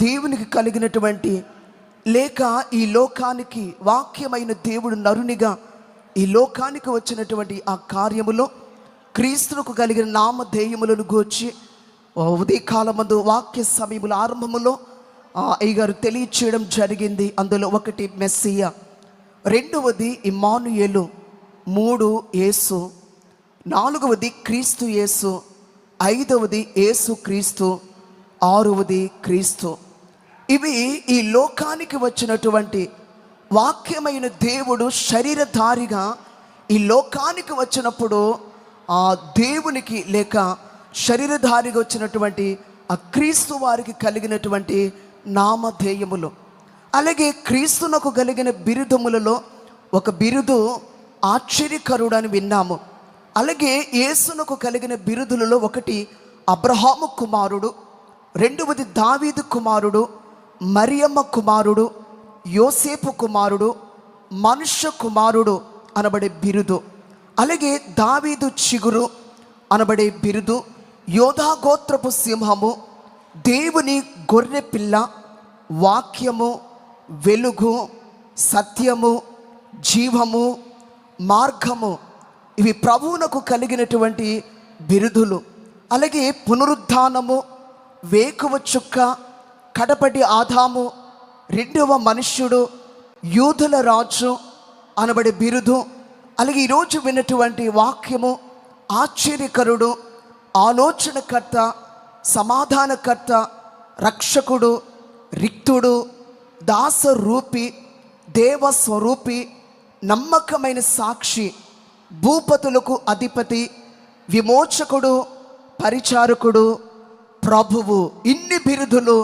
దేవునికి కలిగినటువంటి, లేక ఈ లోకానికి వాక్యమైన దేవుడు నరునిగా ఈ లోకానికి వచ్చినటువంటి ఆ కార్యములో క్రీస్తుకు కలిగిన నామధేయములను గూర్చి ఉదయకాలమందు వాక్య సమయముల ఆరంభములో అయ్యగారు తెలియచేయడం జరిగింది. అందులో ఒకటి మెస్సియా, రెండవది ఇమ్మానుయేలు, 3 యేసు, 4వది క్రీస్తు యేసు, 5వది యేసు క్రీస్తు, 6వది క్రీస్తు. ఇవి ఈ లోకానికి వచ్చినటువంటి వాక్యమైన దేవుడు శరీరధారిగా ఈ లోకానికి వచ్చినప్పుడు ఆ దేవునికి లేక శరీరధారిగా వచ్చినటువంటి ఆ క్రీస్తు వారికి కలిగినటువంటి నామధేయములు. అలాగే క్రీస్తునకు కలిగిన బిరుదములలో ఒక బిరుదు ఆశ్చర్యకరుడు అని విన్నాము. అలాగే యేసునకు కలిగిన బిరుదులలో ఒకటి అబ్రహాము కుమారుడు, రెండవది దావీదు కుమారుడు, మరియమ్మ కుమారుడు, యోసేపు కుమారుడు, మనుష్య కుమారుడు అనబడే బిరుదు. అలాగే దావీదు చిగురు అనబడే బిరుదు, యోధా గోత్రపు సింహము, దేవుని గొర్రె పిల్ల, వాక్యము, వెలుగు, సత్యము, జీవము, మార్గము, ఇవి ప్రభువునకు కలిగినటువంటి బిరుదులు. అలాగే పునరుద్ధానము, వేకువ చుక్క, కడపటి ఆదాము, రెండవ మనుష్యుడు, యూదుల రాజు అనబడే బిరుదు. అలాగే ఈరోజు విన్నటువంటి వాక్యము ఆశ్చర్యకరుడు, ఆలోచనకర్త, సమాధానకర్త, రక్షకుడు, రిక్తుడు, దాసరూపి, దేవస్వరూపి, నమ్మకమైన సాక్షి, భూపతులకు అధిపతి, విమోచకుడు, పరిచారకుడు, ప్రభువు. ఇన్ని బిరుదులు